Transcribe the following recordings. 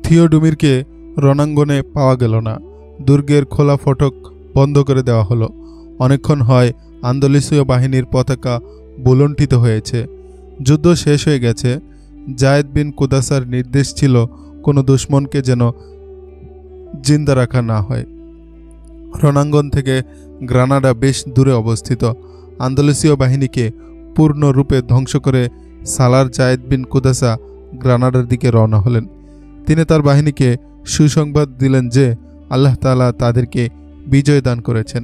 থিওডমিরকে রণাঙ্গনে পাওয়া গেল না। দুর্গের খোলা ফটক বন্ধ করে দেওয়া হলো। অনেকক্ষণ হয় আন্দোলিসীয় বাহিনীর পতাকা বুলণ্ঠিত হয়েছে। যুদ্ধ শেষ হয়ে গেছে। জায়েদ বিন কুদাসার নির্দেশ ছিল কোনো দুশমনকে যেন জিন্দা রাখা না হয়। রণাঙ্গন থেকে গ্রানাডা বেশ দূরে অবস্থিত। আন্দোলিসীয় বাহিনীকে পূর্ণরূপে ধ্বংস করে সালার জায়েদ বিন কুদাসা গ্রানাডার দিকে রওনা হলেন। তিনি তার বাহিনীকে সুসংবাদ দিলেন যে আল্লাহ তাআলা তাদেরকে বিজয় দান করেছেন।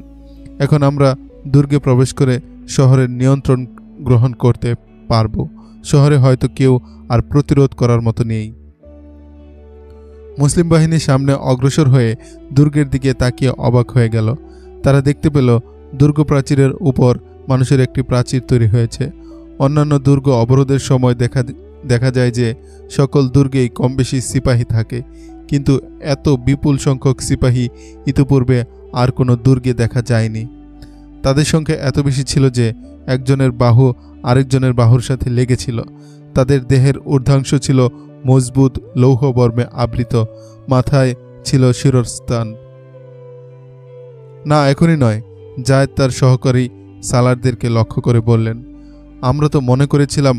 এখন আমরা দুর্গে প্রবেশ করে শহরের নিয়ন্ত্রণ গ্রহণ করতে পারব। শহরে হয়তো কেউ আর প্রতিরোধ করার মতো নেই। মুসলিম বাহিনী সামনে অগ্রসর হয়ে দুর্গের দিকে তাকিয়ে অবাক হয়ে গেল। তারা দেখতে পেল দুর্গ প্রাচীরের উপর মানুষের একটি প্রাচীর তৈরি হয়েছে। অন্যান্য দুর্গ অবরোধের সময় দেখা যায় যে সকল দুর্গেই কম বেশি সিপাহী থাকে, কিন্তু এত বিপুল সংখ্যক সিপাহী ইতিপূর্বে আর কোনো দুর্গে দেখা যায়নি। তাদের সংখ্যা এত বেশি ছিল যে একজনের বাহু আরেকজনের বাহুর সাথে লেগেছিল। তাদের দেহের ঊর্ধ্বাংশ ছিল মজবুত লৌহ বর্মে আবৃত, মাথায় ছিল শিরস্থান। না, এখনই নয়। জায়েদ তার সহকারী সালারদেরকে লক্ষ্য করে বললেন, আমরা তো মনে করেছিলাম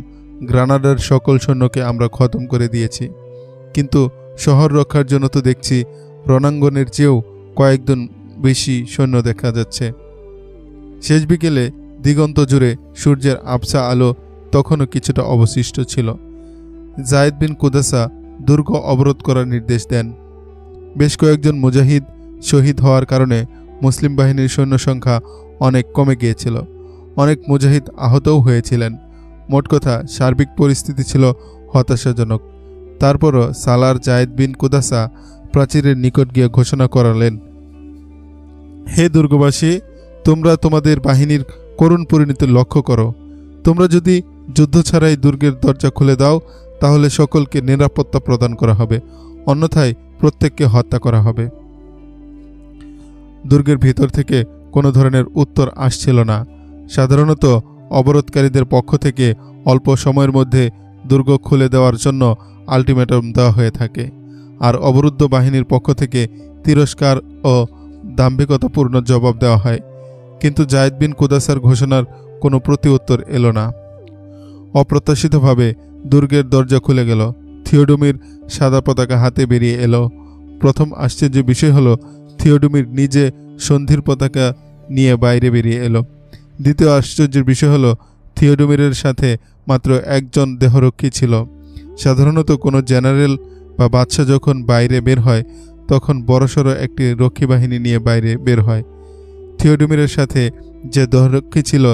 গ্রানাডার সকল সৈন্যকে আমরা খতম করে দিয়েছি, কিন্তু শহর রক্ষার জন্য তো দেখছি রণাঙ্গনের চেয়েও কয়েকজন বেশি সৈন্য দেখা যাচ্ছে। শেষ বিকেলে দিগন্ত জুড়ে সূর্যের আবছা আলো তখনও কিছুটা অবশিষ্ট ছিল। জায়েদ বিন কুদাসা দুর্গ অবরোধ করার নির্দেশ দেন। বেশ কয়েকজন মুজাহিদ শহীদ হওয়ার কারণে মুসলিম বাহিনীর সৈন্য সংখ্যা অনেক কমে গিয়েছিল। অনেক মুজাহিদ আহতও হয়েছিলেন। মোট কথা সার্বিক পরিস্থিতি ছিল হতাশাজনক। তারপরও সালার জায়েদ বিন কুদাসা প্রাচীরের নিকট গিয়ে ঘোষণা করালেন, হে দুর্গবাসী, তোমরা তোমাদের বাহিনীর করুণ পরিণতি লক্ষ্য করো। তোমরা যদি যুদ্ধ ছাড়াই দুর্গের দরজা খুলে দাও তাহলে সকলকে নিরাপত্তা প্রদান করা হবে, অন্যথায় প্রত্যেককে হত্যা করা হবে। দুর্গের ভিতর থেকে কোনো ধরনের উত্তর আসছিল না। সাধারণত অবরোধকারীদের পক্ষ থেকে অল্প সময়ের মধ্যে দুর্গ খুলে দেওয়ার জন্য আলটিমেটাম দেওয়া হয়ে থাকে, আর অবরুদ্ধ বাহিনীর পক্ষ থেকে তিরস্কার ও দাম্ভিকতাপূর্ণ জবাব দেওয়া হয়। কিন্তু জায়েদ বিন কুদাসার ঘোষণার কোনো প্রতি উত্তর এলো না। অপ্রত্যাশিতভাবে দুর্গের দরজা খুলে গেল। থিওডমির সাদা পতাকা হাতে বেরিয়ে এলো। প্রথম আশ্চর্য বিষয় হলো থিওডমির নিজে সন্ধির পতাকা নিয়ে বাইরে বেরিয়ে এলো। দ্বিতীয় আশ্চর্যের বিষয় হলো থিওডমিরের সাথে মাত্র একজন দেহরক্ষী ছিল। সাধারণত কোনো জেনারেল বা বাদশা যখন বাইরে বের হয় তখন বড়সড় একটি রক্ষী বাহিনী নিয়ে বাইরে বের হয়। থিওডমিরের সাথে যে দেহরক্ষী ছিল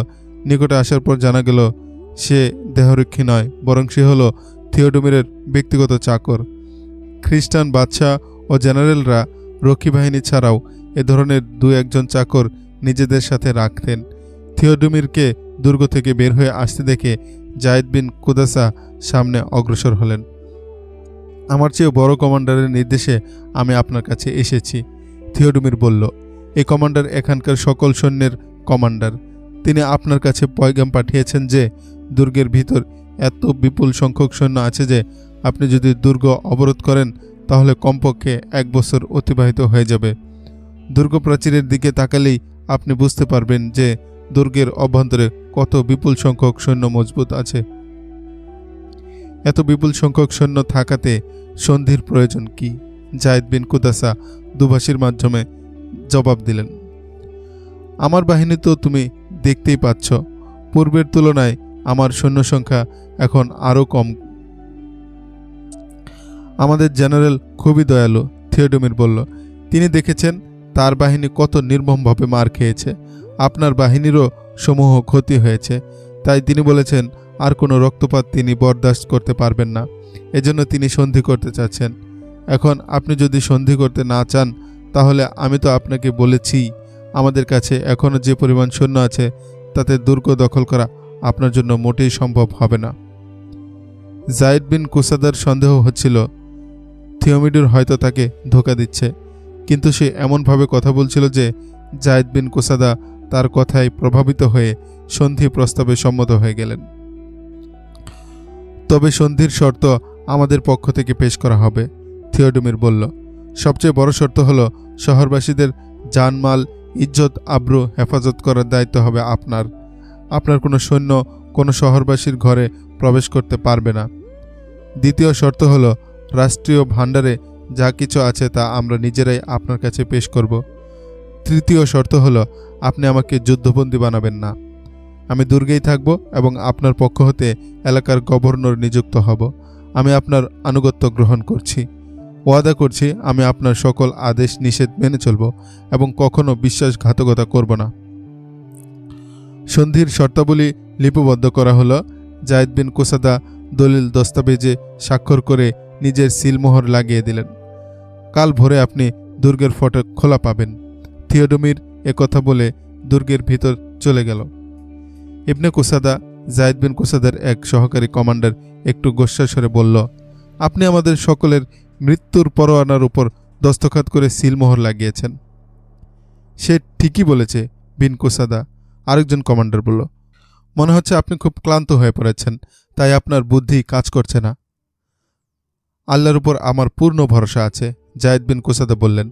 নিকটে আসার পর জানা গেল সে দেহরক্ষী নয়, বরং সে হলো থিওডমিরের ব্যক্তিগত চাকর। খ্রিস্টান বাদশা ও জেনারেলরা রক্ষী বাহিনী ছাড়াও এ ধরনের দু একজন চাকর নিজেদের সাথে রাখতেন। থিওডমিরকে দুর্গ থেকে বের হয়ে আসতে দেখে জায়েদ বিন কুদাসা সামনে অগ্রসর হলেন। আমার চেয়ে বড় কমান্ডারের নির্দেশে আমি আপনার কাছে এসেছি, থিওডমির বলল। এই কমান্ডার এখানকার সকল সৈন্যের কমান্ডার। তিনি আপনার কাছে পয়গাম পাঠিয়েছেন যে দুর্গের ভিতর এত বিপুল সংখ্যক সৈন্য আছে যে আপনি যদি দুর্গ অবরোধ করেন তাহলে কমপক্ষে 1 বছর অতিবাহিত হয়ে যাবে। দুর্গ প্রাচীরের দিকে তাকালেই আপনি বুঝতে পারবেন যে দুর্গের অভ্যন্তরে কত বিপুল সংখ্যক সৈন্য মজবুত আছে। এত বিপুল সংখ্যক সৈন্য থাকাতে সন্ধির প্রয়োজন কি? জায়েদ বিন কুদাসা দুভাষীর মাধ্যমে জবাব দিলেন, আমার বাহিনী তো তুমি দেখতেই পাচ্ছ। পূর্বের তুলনায় আমার সৈন্য সংখ্যা এখন আরও কম। আমাদের জেনারেল খুবই দয়ালু, থিওডমির বলল। তিনি দেখেছেন তার বাহিনী কত নির্মমভাবে মার খেয়েছে। আপনার বাহিনীরও সমূহ ক্ষতি হয়েছে। তাই তিনি বলেছেন আর কোনো রক্তপাত তিনি বরদাস্ত করতে পারবেন না। এজন্য তিনি সন্ধি করতে চাচ্ছেন। এখন আপনি যদি সন্ধি করতে না চান তাহলে আমি তো আপনাকে বলেছি আমাদের কাছে এখনও যে পরিমাণ সৈন্য আছে তাতে দুর্গ দখল করা আপনার জন্য মোটেই সম্ভব হবে না। জায়েদ বিন কুসাদার সন্দেহ হচ্ছিল থিওমিডুর হয়তো তাকে ধোঁকা দিচ্ছে, কিন্তু সে এমনভাবে কথা বলছিল যে জায়েদ বিন কুসাদা তার কথায় প্রভাবিত হয়ে সন্ধি প্রস্তাবে সম্মত হয়ে গেলেন। তবে সন্ধির শর্ত আমাদের পক্ষ থেকে পেশ করা হবে, থিওডমির বলল। সবচেয়ে বড় শর্ত হলো শহরবাসীদের জানমাল, ইজ্জত, আব্রু হেফাজত করার দায়িত্ব হবে আপনার। আপনার কোনো সৈন্য কোনো শহরবাসীর ঘরে প্রবেশ করতে পারবে না। দ্বিতীয় শর্ত হলো রাষ্ট্রীয় ভাণ্ডারে যা কিছু আছে তা আমরা নিজেরাই আপনার কাছে পেশ করব। তৃতীয় শর্ত হলো আপনি আমাকে যুদ্ধবন্দী বানাবেন না। আমি দুর্গেই থাকব এবং আপনার পক্ষ হতে এলাকার গভর্নর নিযুক্ত হব। আমি আপনার আনুগত্য গ্রহণ করছি। ওয়াদা করছি আমি আপনার সকল আদেশ নিষেধ মেনে চলব এবং কখনো বিশ্বাসঘাতকতা করব না। সন্ধির শর্তাবলী লিপিবদ্ধ করা হলো। জায়েদ বিন কুসাদা দলিল দস্তাবেজে স্বাক্ষর করে নিজের সিলমোহর লাগিয়ে দিলেন। কাল ভোরে আপনি দুর্গের ফটক খোলা পাবেন। থিওডমির একথা বলে দুর্গের ভিতর চলে গেল। ইবনে কুসাদা জায়েদ বিন কুসাদার এক সহকারী কমান্ডার একটু গোস্বা স্বরে বলল, আপনি আমাদের সকলের মৃত্যুর পরোয়ানার উপর দস্তখত করে সিলমোহর লাগিয়েছেন। সে ঠিকই বলেছে বিন কুসাদা, আরেকজন কমান্ডার বলল। মনে হচ্ছে আপনি খুব ক্লান্ত হয়ে পড়েছেন, তাই আপনার বুদ্ধি কাজ করছে না। আল্লাহর উপর আমার পূর্ণ ভরসা আছে, জায়েদ বিন কুসাদা বললেন।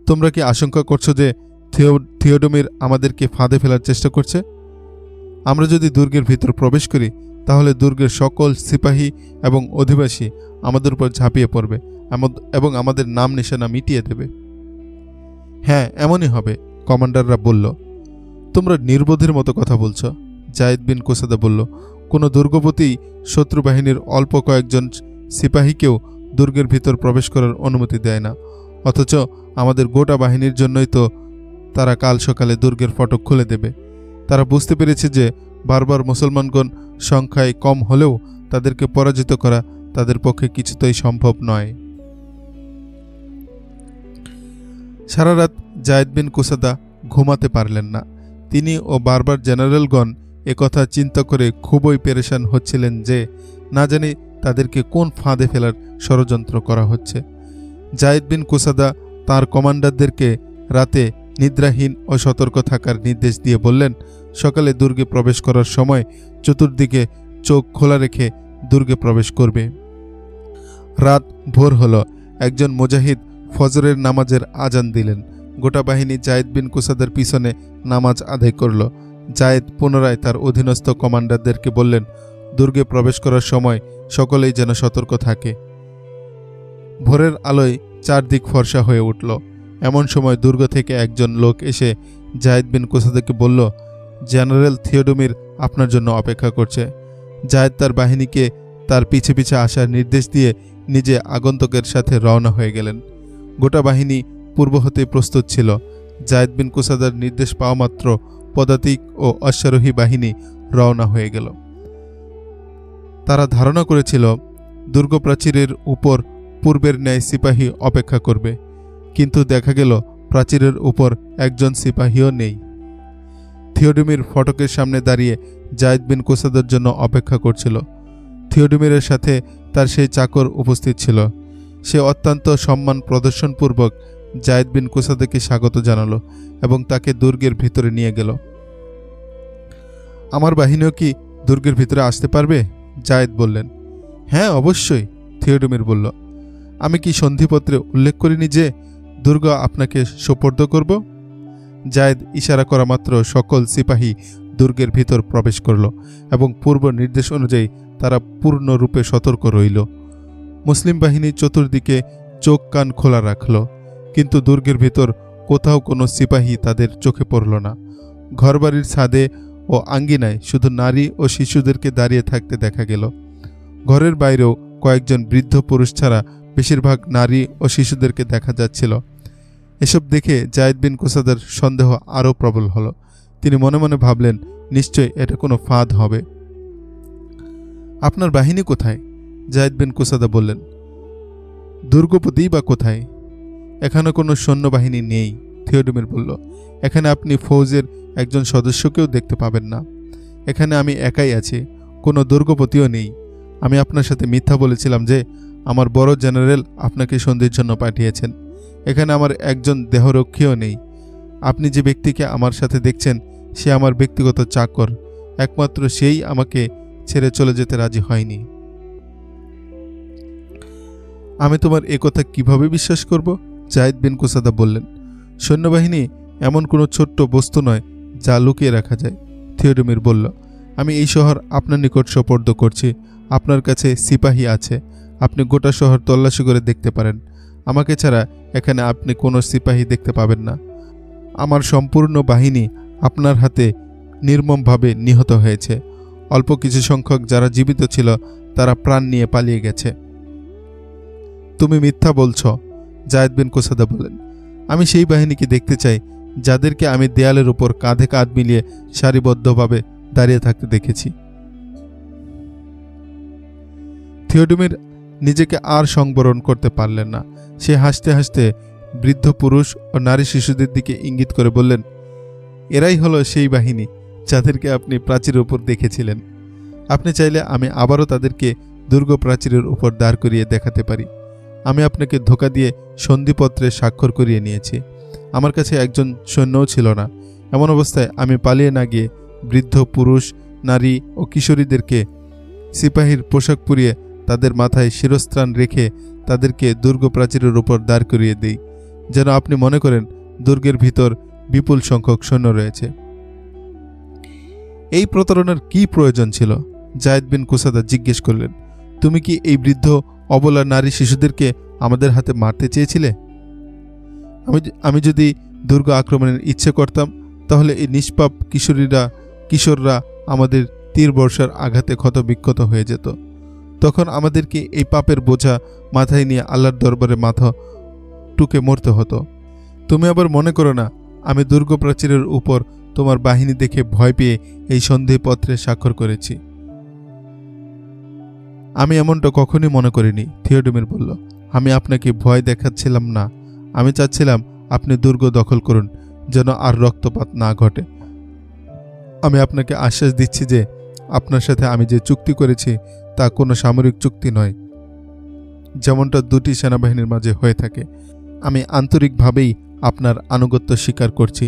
তোমরা কি আশঙ্কা করছো যে থিওডমির আমাদেরকে ফাঁদে ফেলার চেষ্টা করছে? আমরা যদি দুর্গের ভিতর প্রবেশ করি তাহলে দুর্গের সকল সিপাহী এবং অধিবাসী আমাদের উপর ঝাঁপিয়ে পড়বে এবং আমাদের নাম নিশানা মিটিয়ে দেবে। হ্যাঁ, এমনই হবে, কমান্ডাররা বলল। তোমরা নির্বোধের মতো কথা বলছো, জায়েদ বিন কুসাদা বলল। কোনো দুর্গপতি শত্রু বাহিনীর অল্প কয়েকজন সিপাহীকেও দুর্গের ভিতর প্রবেশ করার অনুমতি দেয় না, অথচ আমাদের গোটা বাহিনীর জন্যই তো তারা কাল সকালে দুর্গের ফটক খুলে দেবে। তারা বুঝতে পেরেছে যে বারবার মুসলমানগণ সংখ্যায় কম হলেও তাদেরকে পরাজিত করা তাদের পক্ষে কিছুতেই সম্ভব নয়। সারা রাত জায়েদ বিন কুসাদা ঘুমাতে পারলেন না। তিনি ও বারবার জেনারেলগণ একথা চিন্তা করে খুবই পেরেশান হচ্ছিলেন যে না জানি তাদেরকে কোন ফাঁদে ফেলার ষড়যন্ত্র করা হচ্ছে। জায়েদ বিন কুসাদা তাঁর কমান্ডারদেরকে রাতে নিদ্রাহীন ও সতর্ক থাকার নির্দেশ দিয়ে বললেন, সকালে দুর্গে প্রবেশ করার সময় চতুর্দিকে চোখ খোলা রেখে দুর্গে প্রবেশ করবে। রাত ভোর হলো। একজন মুজাহিদ ফজরের নামাজের আজান দিলেন। গোটা বাহিনী জায়েদ বিন কুসাদার পিছনে নামাজ আদায় করল। জায়েদ পুনরায় তার অধীনস্থ কমান্ডারদেরকে বললেন, দুর্গে প্রবেশ করার সময় সকলেই যেন সতর্ক থাকে। ভোরের আলোয় চারদিক ফর্সা হয়ে উঠল। এমন সময় দুর্গ থেকে একজন লোক এসে জায়েদ বিন কুসাদাকে বলল, জেনারেল থিওডমির আপনার জন্য অপেক্ষা করছে। জায়েদ তার বাহিনীকে তার পিছে পিছে আসার নির্দেশ দিয়ে নিজে আগন্তুকের সাথে রওনা হয়ে গেলেন। গোটা বাহিনী পূর্ব হতেই প্রস্তুত ছিল। জায়েদ বিন কুসাদার নির্দেশ পাওয়া মাত্র পদাতিক ও অশ্বারোহী বাহিনী রওনা হয়ে গেল। তারা ধারণা করেছিল দুর্গ প্রাচীরের উপর পূর্বের ন্যায় সিপাহী অপেক্ষা করবে, কিন্তু দেখা গেল প্রাচীরের উপর একজন সিপাহীও নেই। থিওডমির ফটকের সামনে দাঁড়িয়ে জায়েদ বিন কুসাদার জন্য অপেক্ষা করছিল। থিওডমিরের সাথে তার সেই চাকর উপস্থিত ছিল। সে অত্যন্ত সম্মান প্রদর্শনপূর্বক জায়েদ বিন কুসাদাকে স্বাগত জানালো এবং তাকে দুর্গের ভিতরে নিয়ে গেল। আমার বাহিনীও কি দুর্গের ভিতরে আসতে পারবে? জায়েদ বললেন। হ্যাঁ, অবশ্যই, থিওডমির বলল। আমি কি সন্ধিপত্রে উল্লেখ করিনি যে দুর্গ আপনাকে সোপর্দ করব? জায়েদ ইশারা করা মাত্র সকল সিপাহী দুর্গের ভিতর প্রবেশ করল এবং পূর্ব নির্দেশ অনুযায়ী তারা পূর্ণরূপে সতর্ক রইল। মুসলিম বাহিনী চতুর্দিকে চোখ কান খোলা রাখল, কিন্তু দুর্গের ভিতর কোথাও কোনো সিপাহী তাদের চোখে পড়ল না। ঘরবাড়ির ছাদে ও আঙ্গিনায় শুধু নারী ও শিশুদেরকে দাঁড়িয়ে থাকতে দেখা গেল। ঘরের বাইরেও কয়েকজন বৃদ্ধ পুরুষ ছাড়া বেশিরভাগ নারী ও শিশুদেরকে দেখা যাচ্ছিল। এসব দেখে জায়েদ বিন কুসাদার সন্দেহ আরও প্রবল হল। তিনি মনে মনে ভাবলেন, নিশ্চয় এটা কোনো ফাঁদ হবে। আপনার বাহিনী কোথায়? জায়েদ বিন কুসাদা বললেন। দুর্গপতিই বা কোথায়? এখানে কোনো সৈন্যবাহিনী নেই, থিওডমির বলল। এখানে আপনি ফৌজের একজন সদস্যকেও দেখতে পাবেন না। এখানে আমি একাই আছি, কোনো দুর্গপতিও নেই। আমি আপনার সাথে মিথ্যা বলেছিলাম যে আমার বড় জেনারেল আপনাকে সন্ধির জন্য পাঠিয়েছেন। এখানে আমার একজন দেহরক্ষীও নেই। আপনি যে ব্যক্তিকে আমার সাথে দেখছেন সে আমার ব্যক্তিগত চাকর। একমাত্র সেই আমাকে ছেড়ে চলে যেতে রাজি হয়নি। আমি তোমার একথা কিভাবে বিশ্বাস করব? যায়েদ বিন কুসাদা বললেন, সৈন্যবাহিনী এমন কোনো ছোট্ট বস্তু নয় যা লুকিয়ে রাখা যায়। থিওডমির বলল, আমি এই শহর আপনার নিকট সোপর্দ করছি। আপনার কাছে সিপাহী আছে, আপনি গোটা শহর তল্লাশি করে দেখতে পারেন। আমাকে ছাড়া এখানে আপনি কোনো সিপাহী দেখতে পাবেন না। আমার সম্পূর্ণ বাহিনী আপনার হাতে নির্মমভাবে নিহত হয়েছে। অল্প কিছু সংখ্যক যারা জীবিত ছিল তারা প্রাণ নিয়ে পালিয়ে গেছে। তুমি মিথ্যা বলছ, যায়েদ বিন কুসাদা বললেন। আমি সেই বাহিনীকে দেখতে চাই যাদেরকে আমি দেয়ালের উপর কাঁধে কাঁধ মিলিয়ে সারিবদ্ধভাবে দাঁড়িয়ে থাকতে দেখেছি। থিওডমির নিজেকে আর সংবরণ করতে পারলেন না। সে হাসতে হাসতে বৃদ্ধ পুরুষ ও নারী শিশুদের দিকে ইঙ্গিত করে বললেন, এরাই হলো সেই বাহিনী যাদেরকে আপনি প্রাচীরের উপর দেখেছিলেন। আপনি চাইলে আমি আবারও তাদেরকে দুর্গ প্রাচীরের উপর দাঁড় করিয়ে দেখাতে পারি। আমি আপনাকে ধোঁকা দিয়ে সন্ধিপত্রে স্বাক্ষর করিয়ে নিয়েছি। আমার কাছে একজন সৈন্যও ছিল না। এমন অবস্থায় আমি পালিয়ে না গিয়ে বৃদ্ধ পুরুষ, নারী ও কিশোরীদেরকে সিপাহীর পোশাক পরিয়ে তাদের মাথায় শিরস্ত্রাণ রেখে তাদেরকে দুর্গ প্রাচীরের উপর দাঁড় করিয়ে দিই, যেন আপনি মনে করেন দুর্গের ভিতর বিপুল সংখ্যক সৈন্য রয়েছে। এই প্রতারণার কি প্রয়োজন ছিল? যায়েদ বিন কুসাদা জিজ্ঞেস করলেন, তুমি কি এই বৃদ্ধ অবলা নারী শিশুদেরকে আমাদের হাতে মারতে চেয়েছিলে? আমি যদি দুর্গ আক্রমণের ইচ্ছে করতাম তাহলে এই নিষ্পাপ কিশোররা আমাদের তীর বর্ষার আঘাতে ক্ষতবিক্ষত হয়ে যেত। তখন আমাদেরকে এই পাপের বোঝা মাথায় নিয়ে আল্লাহর দরবারে মাথা টুকে মরতে হতো। তুমি আবার মনে করো না আমি দুর্গ প্রাচীরের উপর তোমার বাহিনী দেখে ভয় পেয়ে এই সন্ধিপত্রে স্বাক্ষর করেছি? আমি এমনটা কখনই মনে করিনি, থিওডমির বলল। আমি আপনাকে ভয় দেখাচ্ছিলাম না। আমি চাচ্ছিলাম আপনি দুর্গ দখল করুন, যেন আর রক্তপাত না ঘটে। আমি আপনাকে আশ্বাস দিচ্ছি যে আপনার সাথে আমি যে চুক্তি করেছি তা কোনো সামরিক চুক্তি নয়, যেমনটা দুটি সেনাবাহিনীর মাঝে হয়ে থাকে। আমি আন্তরিকভাবেই আপনার আনুগত্য স্বীকার করছি।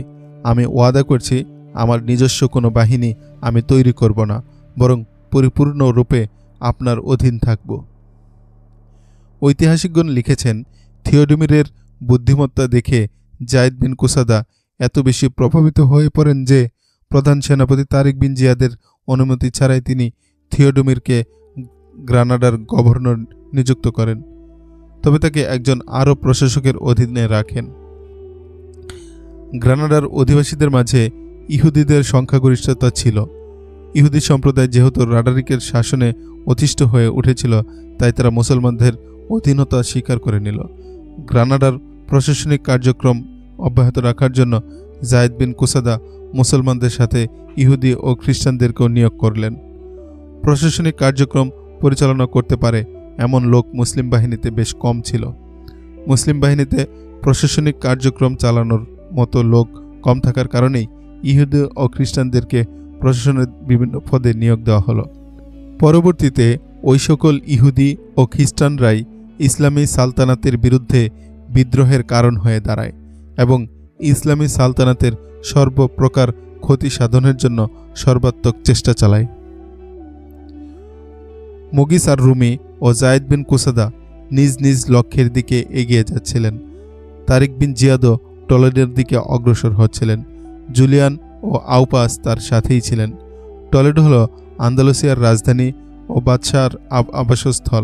আমি ওয়াদা করছি আমার নিজস্ব কোনো বাহিনী আমি তৈরি করব না, বরং পরিপূর্ণরূপে আপনার অধীন থাকব। ঐতিহাসিকগণ লিখেছেন, থিওডমিরের বুদ্ধিমত্তা দেখে যায়েদ বিন কুসাদা এত বেশি প্রভাবিত হয়ে পড়েন যে প্রধান সেনাপতি তারিক বিন জিয়াদের অনুমতি ছাড়াই তিনি থিওডমিরকে গ্রানাডার গভর্নর নিযুক্ত করেন। তবে তাকে একজন আরব প্রশাসকের অধীনে রাখেন। গ্রানাডার অধিবাসীদের মাঝে ইহুদিদের সংখ্যাগরিষ্ঠতা ছিল। ইহুদি সম্প্রদায় যেহেতু রাডারিকের শাসনে অতিষ্ঠ হয়ে উঠেছিল, তাই তারা মুসলমানদের অধীনতা স্বীকার করে নিল। গ্রানাডার প্রশাসনিক কার্যক্রম অব্যাহত রাখার জন্য যায়েদ বিন কুসাদা মুসলমানদের সাথে ইহুদি ও খ্রিস্টানদেরকেও নিয়োগ করলেন। প্রশাসনিক কার্যক্রম পরিচালনা করতে পারে এমন লোক মুসলিম বাহিনীতে বেশ কম ছিল। মুসলিম বাহিনীতে প্রশাসনিক কার্যক্রম চালানোর মতো লোক কম থাকার কারণেই ইহুদি ও খ্রিস্টানদেরকে প্রশাসনের বিভিন্ন পদে নিয়োগ দেওয়া হলো। পরবর্তীতে ওই সকল ইহুদি ও খ্রিস্টানরাই ইসলামী সালতানাতের বিরুদ্ধে বিদ্রোহের কারণ হয়ে দাঁড়ায় এবং ইসলামী সালতানাতের সর্বপ্রকার ক্ষতি সাধনের জন্য সর্বাত্মক চেষ্টা চালায়। মুগিস আর রুমি ও যায়েদ বিন কুসাদা নিজ নিজ লক্ষ্যের দিকে এগিয়ে যাচ্ছিলেন। তারিক বিন জিয়াদও টলেডোর দিকে অগ্রসর হচ্ছিলেন। জুলিয়ান ও আউপাস তার সাথেই ছিলেন। টলেডো হল আন্দালুসিয়ার রাজধানী ও বাদশার আবাসস্থল,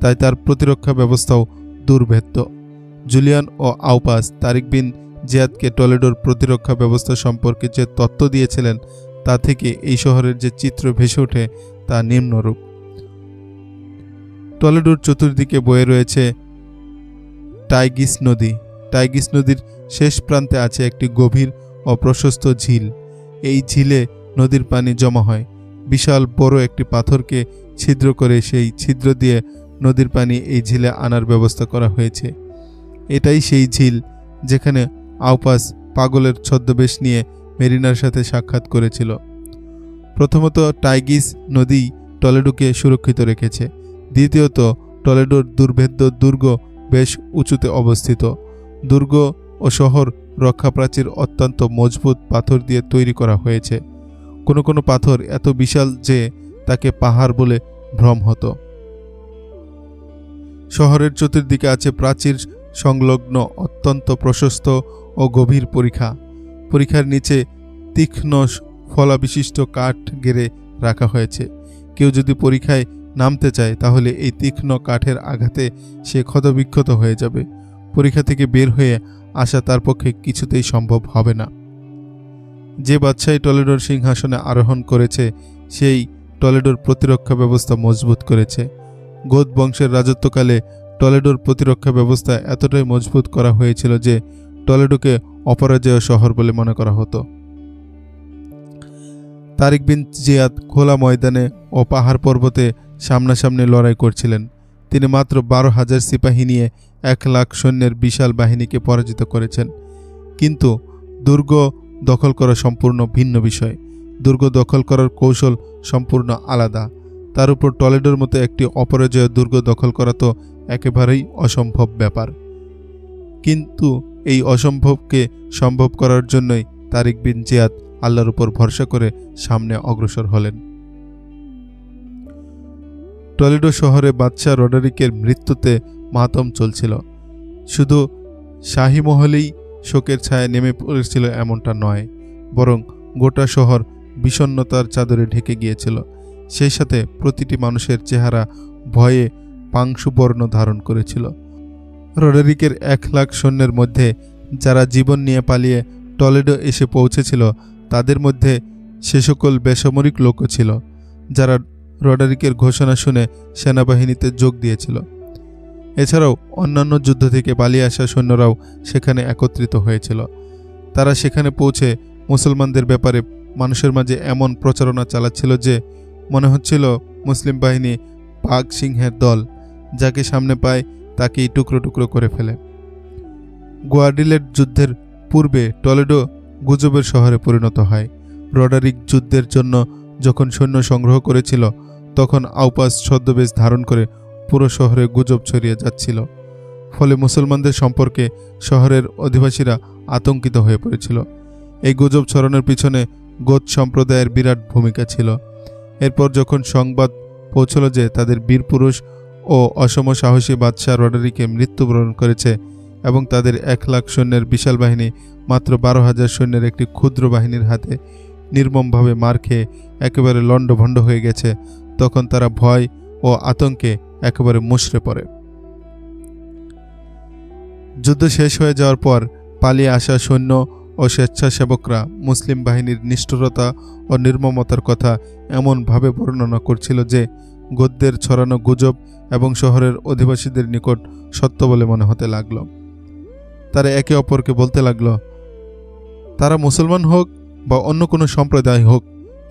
তাই তার প্রতিরক্ষা ব্যবস্থাও দুর্ভেদ্য। জুলিয়ান ও আউপাস তারিক বিন জিয়াদকে টলেডোর প্রতিরক্ষা ব্যবস্থা সম্পর্কে যে তথ্য দিয়েছিলেন তা থেকে এই শহরের যে চিত্র ভেসে ওঠে তা নিম্নরূপ। টলেডোর চতুর্দিকে বয়ে রয়েছে টাইগিস নদী। টাইগিস নদীর শেষ প্রান্তে আছে একটি গভীর ও প্রশস্ত ঝিল। এই ঝিলে নদীর পানি জমা হয়। বিশাল বড় একটি পাথরকে ছিদ্র করে সেই ছিদ্র দিয়ে নদীর পানি এই ঝিলে আনার ব্যবস্থা করা হয়েছে। এটাই সেই ঝিল যেখানে আউপাস পাগলের ছদ্মবেশ নিয়ে মেরিনার সাথে সাক্ষাৎ করেছিল। প্রথমত টাইগিস নদী টলেডোকে সুরক্ষিত রেখেছে। দ্বিতীয়ত টলেডোর দুর্ভেদ্য দুর্গ বেশ উঁচুতে অবস্থিত। দুর্গ ও শহর রক্ষা প্রাচীর অত্যন্ত মজবুত পাথর দিয়ে তৈরি করা হয়েছে। কোনো কোনো পাথর এত বিশাল যে তাকে পাহাড় বলে ভ্রম হতো। শহরের চতুর্দিকে আছে প্রাচীর সংলগ্ন অত্যন্ত প্রশস্ত ও গভীর পরিখার নিচে তীক্ষ্ণ ফলাবিশিষ্ট কাঠ গেড়ে রাখা হয়েছে। কেউ যদি পরীক্ষায় নামতে চায় তাহলে এই তীক্ষ্ণ কাঠের আঘাতে সে ক্ষতবিক্ষত হয়ে যাবে। পরীক্ষা থেকে বের হয়ে আসা তার পক্ষে কিছুতেই সম্ভব হবে না। যে বাদশাহী টলেডোর সিংহাসনে আরোহণ করেছে সেই টলেডোর প্রতিরক্ষা ব্যবস্থা মজবুত করেছে। গোদ বংশের রাজত্বকালে টলেডোর প্রতিরক্ষা ব্যবস্থা এতটাই মজবুত করা হয়েছিল যে টলেডোকে অপরাজেয় শহর বলে মনে করা হতো। তারিক বিন জিয়াদ খোলা ময়দানে ও পাহাড় পর্বতে সামনাসামনি লড়াই করছিলেন। তিনি মাত্র 12,000 সিপাহী নিয়ে 1,00,000 সৈন্যের বিশাল বাহিনীকে পরাজিত করেছেন। কিন্তু দুর্গ দখল করা সম্পূর্ণ ভিন্ন বিষয়। দুর্গ দখল করার কৌশল সম্পূর্ণ আলাদা। তার উপর টলেডোর মতো একটি অপরাজেয় দুর্গ দখল করা তো একেবারেই অসম্ভব ব্যাপার। কিন্তু এই অসম্ভবকে সম্ভব করার জন্যই তারিক বিন জিয়াদ আল্লাহর উপর ভরসা করে সামনে অগ্রসর হলেন। টলেডো শহরে বাদশাহ রডারিকের মৃত্যুতে মাতম চলছিল। শুধু শাহী মহলেই শোকের ছায়া নেমে পড়েছিল এমনটা নয়, বরং গোটা শহর বিষণ্ণতার চাদরে ঢেকে গিয়েছিল। সেই সাথে প্রতিটি মানুষের চেহারা ভয়ে পাংশুবর্ণ ধারণ করেছিল। রডারিকের 1,00,000 সৈন্যের মধ্যে যারা জীবন নিয়ে পালিয়ে টলেডো এসে পৌঁছেছিল তাদের মধ্যে সে সকল বেসামরিক লোকও ছিল যারা রডারিকের ঘোষণা শুনে সেনাবাহিনীতে যোগ দিয়েছিল। এছাড়াও অন্যান্য যুদ্ধ থেকে পালিয়ে আসা সৈন্যরাও সেখানে একত্রিত হয়েছিল। তারা সেখানে পৌঁছে মুসলমানদের ব্যাপারে মানুষের মাঝে এমন প্রচারণা চালাচ্ছিল যে মনে হচ্ছিল মুসলিম বাহিনী বাঘ সিংহের দল, যাকে সামনে পায় তাকেই টুকরো টুকরো করে ফেলে। গোয়াডিলের যুদ্ধের পূর্বে টলেডো গুজবের শহরে পরিণত হয়। রডারিক যুদ্ধের জন্য যখন সৈন্য সংগ্রহ করেছিল তখন আউপাস ছদ্মবেশ ধারণ করে পুরো শহরে গুজব ছড়িয়ে যাচ্ছিল। ফলে মুসলমানদের সম্পর্কে শহরের অধিবাসীরা আতঙ্কিত হয়ে পড়েছিল। এই গুজব ছড়ানোর পিছনে গোত সম্প্রদায়ের বিরাট ভূমিকা ছিল। এরপর যখন সংবাদ পৌঁছল যে তাদের বীরপুরুষ ও অসম সাহসী বাদশাহ রডারিকে মৃত্যুবরণ করেছে এবং তাদের 1,00,000 সৈন্যের বিশাল বাহিনী মাত্র 12,000 সৈন্যের একটি ক্ষুদ্র বাহিনীর হাতে নির্মমভাবে মার খেয়ে একেবারে লণ্ডভণ্ড হয়ে গেছে, তখন তারা ভয় ও আতঙ্কে একেবারে মুষড়ে পড়ে। যুদ্ধ শেষ হয়ে যাওয়ার পর পালিয়ে আসা সৈন্য ও স্বেচ্ছাসেবকরা মুসলিম বাহিনীর নিষ্ঠুরতা ও নির্মমতার কথা এমনভাবে বর্ণনা করছিল যে গদ্যের ছড়ানো গুজব এবং শহরের অধিবাসীদের নিকট সত্য বলে মনে হতে লাগল। তারা একে অপরকে বলতে লাগল, তারা মুসলমান হোক বা অন্য কোনো সম্প্রদায় হোক,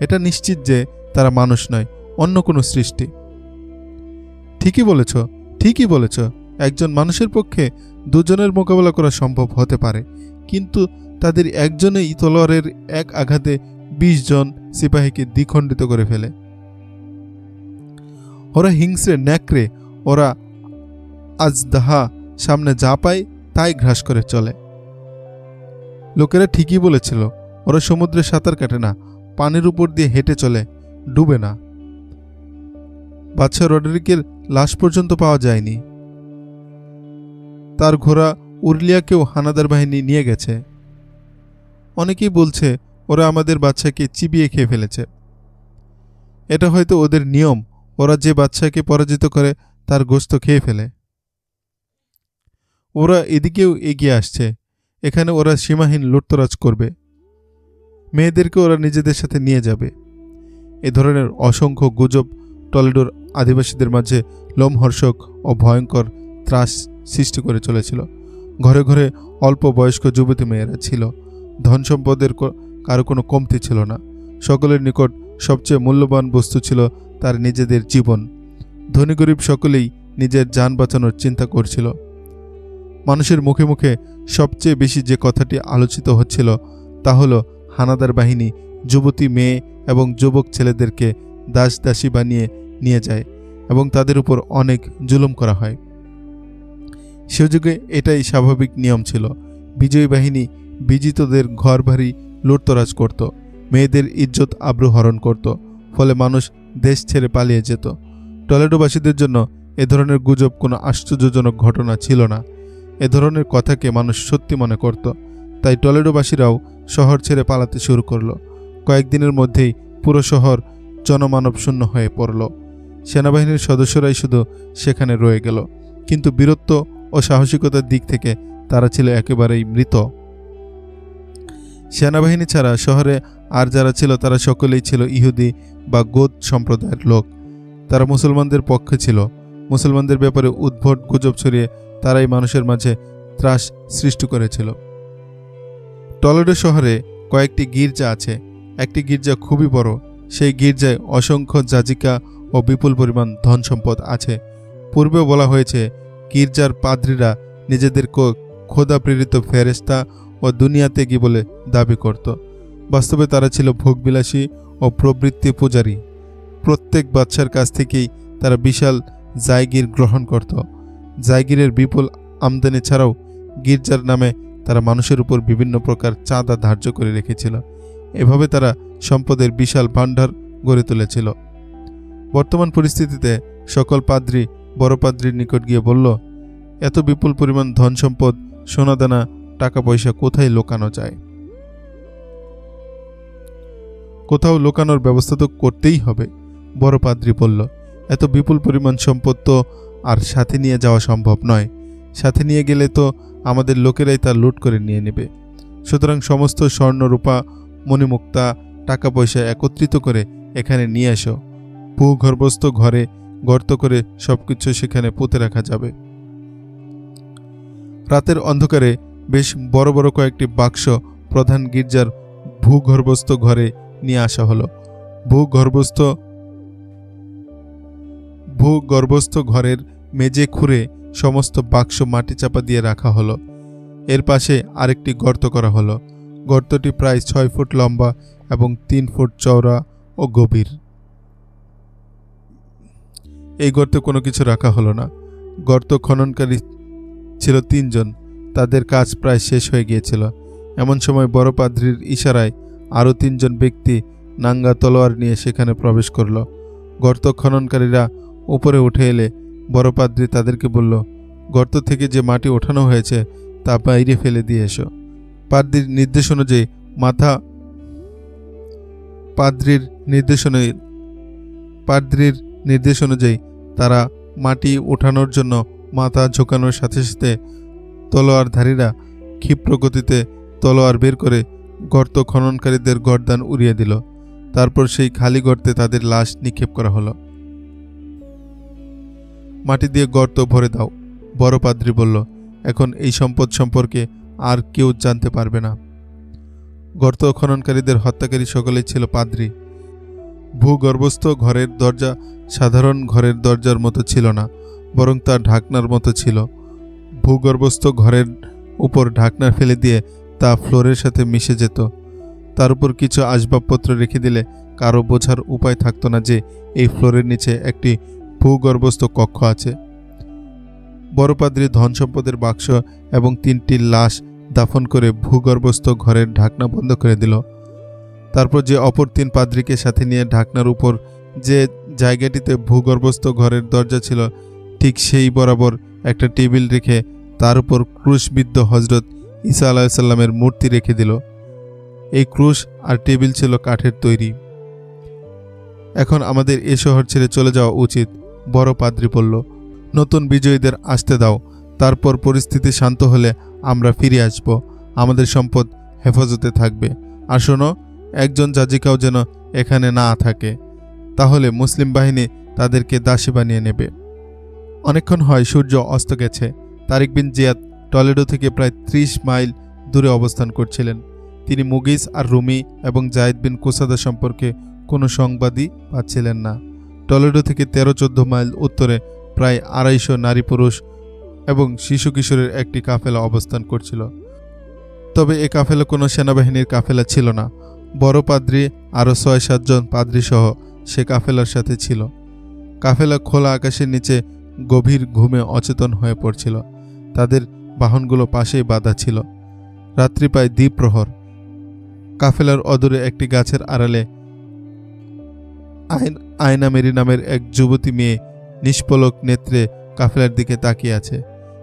এটা নিশ্চিত যে তারা মানুষ নয়, অন্য কোনো সৃষ্টি। ঠিকই বলেছ, একজন মানুষের পক্ষে দুজনের মোকাবেলা করা সম্ভব হতে পারে, কিন্তু তাদের একজনেই তলোয়ারের এক আঘাতে 20 জন সিপাহীকে দ্বিখণ্ডিত করে ফেলে। ওরা হিংস্রে ন্যাকড়ে, ওরা আজদাহা, সামনে যা পায় তাই ঘ্রাস করে চলে। লোকেরা ঠিকই বলেছিল, ওরা সমুদ্রে সাঁতার কাটে না, পানির উপর দিয়ে হেঁটে চলে, ডুবে না। বাদশাহ রডারিকের লাশ পর্যন্ত পাওয়া যায়নি। তার ঘোড়া উরলিয়াকেও হানাদার বাহিনী নিয়ে গেছে। অনেকেই বলছে ওরা আমাদের বাদশাকে চিবিয়ে খেয়ে ফেলেছে। এটা হয়তো ওদের নিয়ম, ওরা যে বাদশাকে পরাজিত করে তার গোশত খেয়ে ফেলে। ওরা এদিকেও এগিয়ে আসছে, এখানে ওরা সীমাহীন লুটতরাজ করবে, মেয়েদেরকে ওরা নিজেদের সাথে নিয়ে যাবে। এ ধরনের অসংখ্য গুজব টলেডোর আদিবাসীদের মাঝে লোমহর্ষক ও ভয়ঙ্কর ত্রাস সৃষ্টি করে চলেছিল। ঘরে ঘরে অল্প বয়স্ক যুবতী মেয়েরা ছিল। ধন সম্পদের কারো কোনো কমতি ছিল না। সকলের নিকট সবচেয়ে মূল্যবান বস্তু ছিল তার নিজেদের জীবন। ধনী গরিব সকলেই নিজের যান বাঁচানোর চিন্তা করছিল। মানুষের মুখে মুখে সবচেয়ে বেশি যে কথাটি আলোচিত হচ্ছিল তা হলো হানাদার বাহিনী যুবতী মেয়ে এবং যুবক ছেলেদেরকে দাস দাসী বানিয়ে নিয়ে যায় এবং তাদের উপর অনেক জুলুম করা হয়। সে যুগে এটাই স্বাভাবিক নিয়ম ছিল। বিজয়ী বাহিনী বিজিতদের ঘর বাড়ি লুটতরাজ করত, মেয়েদের ইজ্জত আব্রু হরণ করত, ফলে মানুষ দেশ ছেড়ে পালিয়ে যেত। টলেডোবাসীদের জন্য এ ধরনের গুজব কোনো আশ্চর্যজনক ঘটনা ছিল না। এ ধরনের কথাকে মানুষ সত্যি মনে করত। তাই টলেডোবাসীরাও শহর ছেড়ে পালাতে শুরু করলো। কয়েকদিনের মধ্যেই পুরো শহর জনমানব শূন্য হয়ে পড়ল। সেনাবাহিনীর সদস্যরাই শুধু সেখানে রয়ে গেল, কিন্তু বীরত্ব ও সাহসিকতার দিক থেকে তারা ছিল একেবারেই মৃত। সেনাবাহিনী ছাড়া শহরে আর যারা ছিল তারা সকলেই ছিল ইহুদি বা গোত সম্প্রদায়ের লোক। তারা মুসলমানদের পক্ষে ছিল। মুসলমানদের ব্যাপারে উদ্ভট গুজব ছড়িয়ে তারাই মানুষের মাঝে ত্রাস সৃষ্টি করেছিল। টলেডো শহরে কয়েকটি গির্জা আছে। একটি গির্জা খুবই বড়। সেই গির্জায় অসংখ্য যাজিকা ও বিপুল পরিমাণ ধন সম্পদ আছে। পূর্বেও বলা হয়েছে, গির্জার পাদ্রীরা নিজেদেরকে খোদা প্রেরিত ফেরেশতা ও দুনিয়াতেগী বলে দাবি করত। বাস্তবে তারা ছিল ভোগবিলাসী ও প্রবৃত্তি পূজারী। প্রত্যেক বাদশার কাছ থেকেই তারা বিশাল জায়গির গ্রহণ করত। জায়গিরের বিপুল আমদানি ছাড়াও গির্জার নামে তারা মানুষের উপর বিভিন্ন প্রকার চাঁদা ধার্য করে রেখেছিল। এভাবে তারা সম্পদের বিশাল ভাণ্ডার গড়ে তুলেছিল। বর্তমান পরিস্থিতিতে সকল পাদ্রী বড় পাদ্রীর নিকট গিয়ে বলল, এত বিপুল পরিমাণ ধন সম্পদ, সোনাদানা, টাকা পয়সা কোথায় লোকানো যায়? কোথাও লোকানোর ব্যবস্থা তো করতেই হবে। বড় পাদ্রী বলল, এত বিপুল পরিমাণ সম্পদ তো আর সাথে নিয়ে যাওয়া সম্ভব নয়। সাথে নিয়ে গেলে তো আমাদের লোকেরাই তা লুট করে নিয়ে নেবে। সুতরাং সমস্ত স্বর্ণ, রূপা, মণিমুক্তা, টাকা পয়সা একত্রিত করে এখানে নিয়ে এসো। ভূগর্ভস্থ ঘরে গর্ত করে সবকিছু সেখানে পুঁতে রাখা যাবে। রাতের অন্ধকারে বেশ বড় বড় কয়েকটি বাক্স প্রধান গির্জার ভূগর্ভস্থ ঘরে নিয়ে আসা হলো। ভূগর্ভস্থ ঘরের মেঝে খুঁড়ে সমস্ত বাক্স মাটি চাপা দিয়ে রাখা হলো। এর পাশে আরেকটি গর্ত করা হলো। গর্তটি প্রায় 6 ফুট লম্বা এবং 3 ফুট চওড়া ও গভীর। এই গর্তে কোনো কিছু রাখা হলো না। গর্ত খননকারী ছিল 3 জন। তাদের কাজ প্রায় শেষ হয়ে গিয়েছিল। এমন সময় বড় পাদ্রীর ইশারায় আরও 3 জন ব্যক্তি নাঙ্গা তলোয়ার নিয়ে সেখানে প্রবেশ করল। গর্ত খননকারীরা উপরে উঠে এলে বড় পাদ্রী তাদেরকে বলল, গর্ত থেকে যে মাটি ওঠানো হয়েছে তা বাইরে ফেলে দিয়ে এসো। পাদ্রীর নির্দেশ অনুযায়ী তারা মাটি ওঠানোর জন্য মাথা ঝোঁকানোর সাথে সাথে তলোয়ারধারীরা ক্ষিপ্র গতিতে তলোয়ার বের করে গর্ত খননকারীদের গর্দান উড়িয়ে দিল। তারপর সেই খালি গর্তে তাদের লাশ নিক্ষেপ করা হলো। মাটি দিয়ে গর্ত ভরে দাও, বড় পাদ্রী বলল। এখন এই সম্পদ সম্পর্কে আর কেউ জানতে পারবে না। গর্ত খননকারীদের হত্যাকারী সকলেই ছিল পাদ্রী। ভূগর্ভস্থ ঘরের দরজা সাধারণ ঘরের দরজার মতো ছিল না, বরং তা ঢাকনার মতো ছিল। ভূগর্ভস্থ ঘরের উপর ঢাকনা ফেলে দিয়ে তা ফ্লোরের সাথে মিশে যেত। তার উপর কিছু আসবাবপত্র রেখে দিলে কারো বোঝার উপায় থাকতো না যে এই ফ্লোরের নিচে একটি ভূগর্ভস্থ কক্ষ আছে। বড় পাদ্রী ধন সম্পদের বাক্স এবং 3টি লাশ দাফন করে ভূগর্ভস্থ ঘরের ঢাকনা বন্ধ করে দিল। তারপর যে অপর 3 পাদ্রীকে সাথে নিয়ে ঢাকনার উপর যে জায়গাটিতে ভূগর্ভস্থ ঘরের দরজা ছিল ঠিক সেই বরাবর একটা টেবিল রেখে তার উপর ক্রুশবিদ্ধ হজরত ঈসা আলাইহিসসালামের মূর্তি রেখে দিল। এই ক্রুশ আর টেবিল ছিল কাঠের তৈরি। এখন আমাদের এ শহর ছেড়ে চলে যাওয়া উচিত, বড় পাদ্রী বলল। নতুন বিজয়ীদের আসতে দাও। তারপর পরিস্থিতি শান্ত হলে আমরা ফিরে আসব। আমাদের সম্পদ হেফাজতে থাকবে। আর শোনো, একজন যাজিকাও যেন এখানে না থাকে, তাহলে মুসলিম বাহিনী তাদেরকে দাসী বানিয়ে নেবে। অনেকক্ষণ হয় সূর্য অস্ত গেছে। তারিক বিন জিয়াদ টলেডো থেকে প্রায় 30 মাইল দূরে অবস্থান করছিলেন। তিনি মুগিস আর রুমি এবং জায়েদ বিন কুসাদা সম্পর্কে কোনো সংবাদই পাচ্ছিলেন না। টলেডো থেকে 13-14 মাইল উত্তরে প্রায় 250 নারী পুরুষ এবং শিশু কিশোরের একটি কাফেলা অবস্থান করছিল। তবে এ কাফেলা কোনো সেনাবাহিনীর কাফেলা ছিল না। বড় পাদ্রী আরও 6-7 জন পাদ্রী সহ সে কাফেলার সাথে ছিল। কাফেলা খোলা আকাশের নিচে গভীর ঘুমে অচেতন হয়ে পড়ছিল। তাদের বাহনগুলো পাশেই বাঁধা ছিল। রাত্রি প্রায় দ্বিপ্রহর। কাফেলার অদূরে একটি গাছের আড়ালে আয়না মেরি নামের এক যুবতী মেয়ে নিষ্পলক নেত্রে কাফেলার দিকে তাকিয়ে আছে।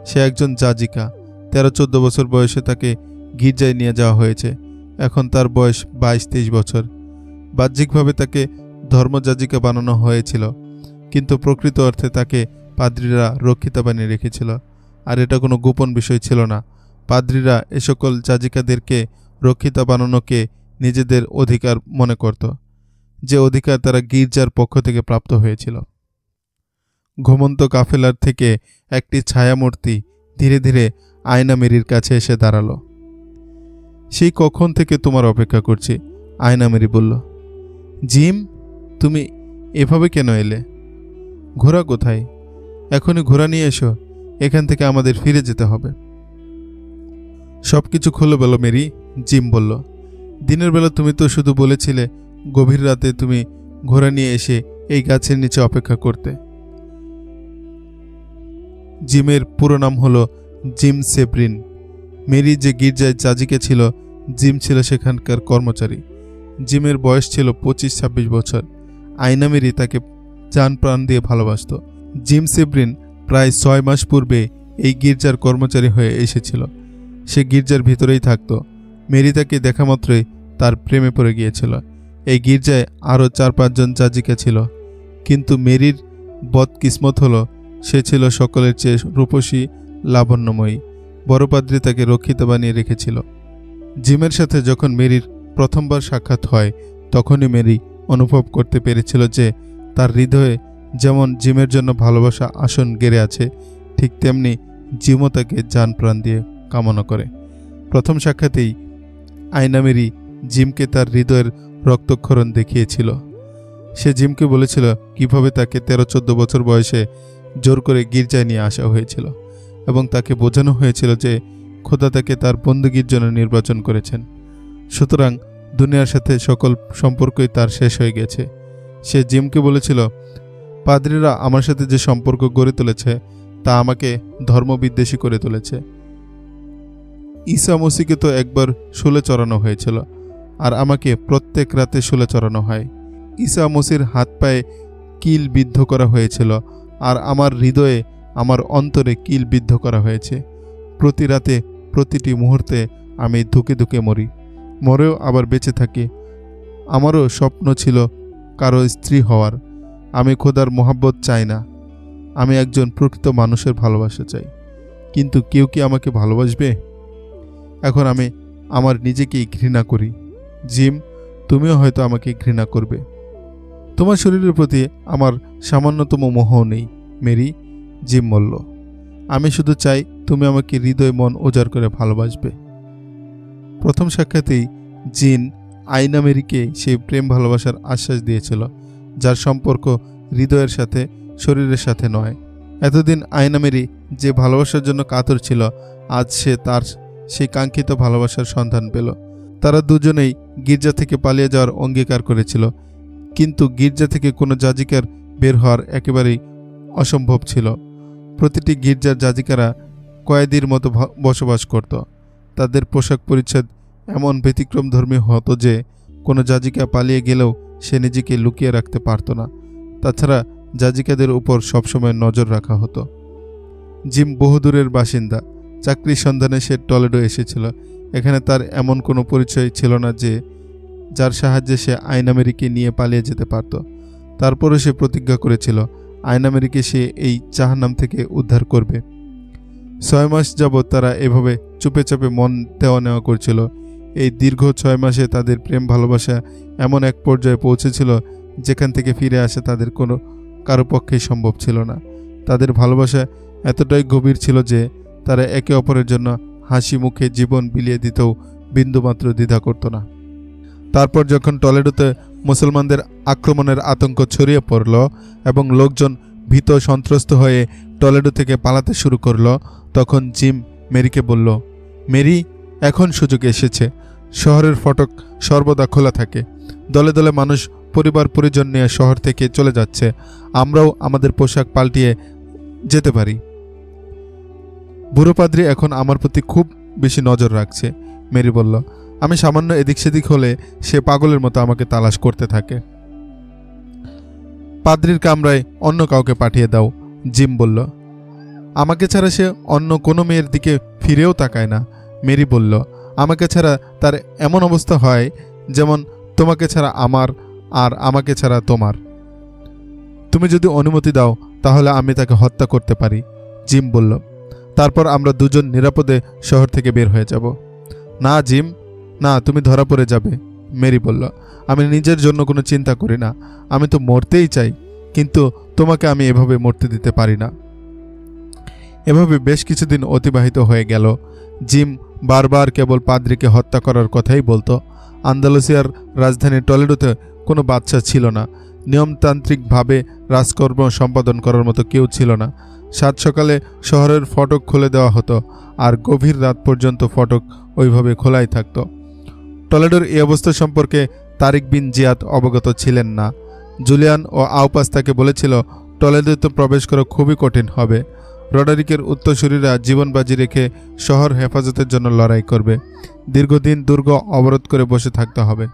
সে একজন যাজিকা। 13-14 বছর বয়সে তাকে গির্জায় নিয়ে যাওয়া হয়েছে। এখন তার বয়স 22-23 বছর। বাহ্যিকভাবে তাকে ধর্মযাজিকা বানানো হয়েছিল, কিন্তু প্রকৃত অর্থে তাকে পাদ্রীরা রক্ষিতা বানিয়ে রেখেছিল। আর এটা কোনো গোপন বিষয় ছিল না। পাদ্রীরা এ সকল যাজিকাদেরকে রক্ষিতা বানানোকে নিজেদের অধিকার মনে করত, যে অধিকার তারা গির্জার পক্ষ থেকে প্রাপ্ত হয়েছিল। ঘুমন্ত কাফেলার থেকে একটি ছায়ামূর্তি ধীরে ধীরে আয়না মেরির কাছে এসে দাঁড়ালো। সেই কখন থেকে তোমার অপেক্ষা করছি, আয়না মেরি বলল। জিম, তুমি এভাবে কেন এলে? ঘোড়া কোথায়? এখনই ঘোড়া নিয়ে এসো, এখান থেকে আমাদের ফিরে যেতে হবে। সবকিছু খুলে বলো মেরি, জিম বলল। দিনের বেলা তুমি তো শুধু বলেছিলে গভীর রাতে তুমি ঘোড়া নিয়ে এসে এই গাছের নিচে অপেক্ষা করতে। জিমের পুরো নাম হলো জিম সেব্রিন। মেরি যে গির্জায় যাজিকা ছিল, জিম ছিল সেখানকার কর্মচারী। জিমের বয়স ছিল 25-26 বছর। আয়না মেরি তাকে জান প্রাণ দিয়ে ভালোবাসত। জিম সেব্রিন প্রায় 6 মাস পূর্বে এই গির্জার কর্মচারী হয়ে এসেছিল। সে গির্জার ভিতরেই থাকত। মেরি তাকে দেখা মাত্রই তার প্রেমে পড়ে গিয়েছিল। এই গির্জায় আরও 4-5 জন যাজিকা ছিল, কিন্তু মেরির বদকিসমত হলো সে ছিল সকলের চেয়ে রূপসী, লাবণ্যময়ী। বড় পাদ্রী তাকে রক্ষিতা বানিয়ে রেখেছিল। জিমের সাথে যখন মেরির প্রথমবার সাক্ষাৎ হয়, তখনই মেরি অনুভব করতে পেরেছিল যে তার হৃদয়ে যেমন জিমের জন্য ভালোবাসা আসন গেড়ে আছে, ঠিক তেমনি জিমও তাকে জান প্রাণ দিয়ে কামনা করে। প্রথম সাক্ষাতেই আয়না মেরি জিমকে তার হৃদয়ের রক্তক্ষরণ দেখিয়েছিল। সে জিমকে বলেছিল কিভাবে তাকে 13-14 বছর বয়সে জোর করে গির্জায় নিয়ে আসা হয়েছিল, এবং তাকে বোঝানো হয়েছিল যে খোদা তাকে তার বন্দুকির জন্য নির্বাচন করেছেন। সুতরাং দুনিয়ার সাথে সকল সম্পর্কই তার শেষ হয়ে গেছে। সে জিমকে বলেছিল, পাদ্রীরা আমার সাথে যে সম্পর্ক গড়ে তুলেছে তা আমাকে ধর্মবিদ্বেষী করে তুলেছে। ঈসা মসিকে তো একবার শুলে চড়ানো হয়েছিল, আর আমাকে প্রত্যেক রাতে শুলে চড়ানো হয়। ঈসা মসির হাত পায়ে কিল বিদ্ধ করা হয়েছিল, আর আমার হৃদয়ে, আমার অন্তরে কিল বিদ্ধ করা হয়েছে। প্রতি রাতে, প্রতিটি মুহূর্তে আমি ধুকে ধুকে মরি, মরেও আবার বেঁচে থাকি। আমারও স্বপ্ন ছিল কারো স্ত্রী হওয়ার। আমি খোদার মোহাব্বত চাই না, আমি একজন প্রকৃত মানুষের ভালোবাসা চাই। কিন্তু কেউ কি আমাকে ভালোবাসবে? এখন আমি আমার নিজেকেই ঘৃণা করি। জিম, তুমিও হয়তো আমাকে ঘৃণা করবে। তোমার শরীরের প্রতি আমার সামান্যতম মোহও নেই মেরি, জিম বলল। আমি শুধু চাই তুমি আমাকে হৃদয় মন উজাড় করে ভালোবাসবে। প্রথম সাক্ষাতেই জিন আয়না মেরিকে সেই প্রেম ভালোবাসার আশ্বাস দিয়েছিল, যার সম্পর্ক হৃদয়ের সাথে, শরীরের সাথে নয়। এতদিন আয়না মেরি যে ভালোবাসার জন্য কাতর ছিল, আজ সে তার সেই কাঙ্ক্ষিত ভালোবাসার সন্ধান পেল। তারা দুজনেই গির্জা থেকে পালিয়ে যাওয়ার অঙ্গীকার করেছিল, কিন্তু গির্জা থেকে কোনো যাজিকার বের হওয়ার একেবারেই অসম্ভব ছিল। প্রতিটি গির্জার যাজিকারা কয়েদির মতো বসবাস করত। তাদের পোশাক পরিচ্ছদ এমন ব্যতিক্রমধর্মী হতো যে কোনো যাজিকা পালিয়ে গেলেও সে নিজেকে লুকিয়ে রাখতে পারত না। তাছাড়া যাজিকাদের উপর সবসময় নজর রাখা হতো। জিম বহুদূরের বাসিন্দা। চাকরির সন্ধানে সে টলেডো এসেছিল। এখানে তার এমন কোনো পরিচয় ছিল না যে যার সাহায্যে সে আয়না মেরিকে নিয়ে পালিয়ে যেতে পারত। তারপরে সে প্রতিজ্ঞা করেছিল আয়না মেরিকে সে এই জাহান্নাম থেকে উদ্ধার করবে। 6 মাস যাবৎ তারা এভাবে চুপে চাপে মন দেওয়া নেওয়া করছিল। এই দীর্ঘ 6 মাসে তাদের প্রেম ভালোবাসা এমন এক পর্যায়ে পৌঁছেছিল যেখান থেকে ফিরে আসা তাদের কারো পক্ষেই সম্ভব ছিল না। তাদের ভালোবাসা এতটাই গভীর ছিল যে তারা একে অপরের জন্য হাসি মুখে জীবন বিলিয়ে দিতেও বিন্দুমাত্র দ্বিধা করত না। তারপর যখন টলেডোতে মুসলমানদের আক্রমণের আতঙ্ক ছড়িয়ে পড়ল এবং লোকজন ভীত সন্ত্রস্ত হয়ে টলেডো থেকে পালাতে শুরু করল, তখন জিম মেরিকে বলল, মেরি, এখন সুযোগ এসেছে। শহরের ফটক সর্বদা খোলা থাকে। দলে দলে মানুষ পরিবার পরিজন নিয়ে শহর থেকে চলে যাচ্ছে। আমরাও আমাদের পোশাক পাল্টিয়ে যেতে পারি। বুড়ো পাদ্রী এখন আমার প্রতি খুব বেশি নজর রাখছে, মেরি বলল। আমি সামান্য এদিক সেদিক হলে সে পাগলের মতো আমাকে তালাশ করতে থাকে। পাদ্রির কামরায় অন্য কাউকে পাঠিয়ে দাও, জিম বলল। আমাকে ছাড়া সে অন্য কোনো মেয়ের দিকে ফিরেও তাকায় না, মেরি বলল। আমাকে ছাড়া তার এমন অবস্থা হয় যেমন তোমাকে ছাড়া আমার আর আমাকে ছাড়া তোমার। তুমি যদি অনুমতি দাও তাহলে আমি তাকে হত্যা করতে পারি, জিম বলল। তারপর আমরা দুজন নিরাপদে শহর থেকে বের হয়ে যাব। না জিম, না, তুমি ধরা পড়ে যাবে, মেরি বলল। আমি নিজের জন্য কোনো চিন্তা করি না, আমি তো মরতেই চাই, কিন্তু তোমাকে আমি এভাবে মরতে দিতে পারি না। এভাবে বেশ কিছুদিন অতিবাহিত হয়ে গেল। জিম বারবার কেবল পাদ্রিকে হত্যা করার কথাই বলতো। আন্দালুসিয়ার রাজধানী টলেডোতে কোনো বাদশা ছিল না, নিয়মতান্ত্রিকভাবে রাজকর্ম সম্পাদন করার মতো কেউ ছিল না। সাত সকালে শহরের ফটক খুলে দেওয়া হতো, আর গভীর রাত পর্যন্ত ফটক ওইভাবে খোলাই থাকত। টলেডোর এই অবস্থা সম্পর্কে তারিক বিন জিয়াদ অবগত ছিলেন না। জুলিয়ান ও আউপাস তাকে বলেছিল টলেডোতে প্রবেশ করা খুবই কঠিন হবে। রডারিকের উত্তরসূরিরা জীবন বাজি রেখে শহর হেফাজতের জন্য লড়াই করবে। দীর্ঘদিন দুর্গ অবরোধ করে বসে থাকতে হবে।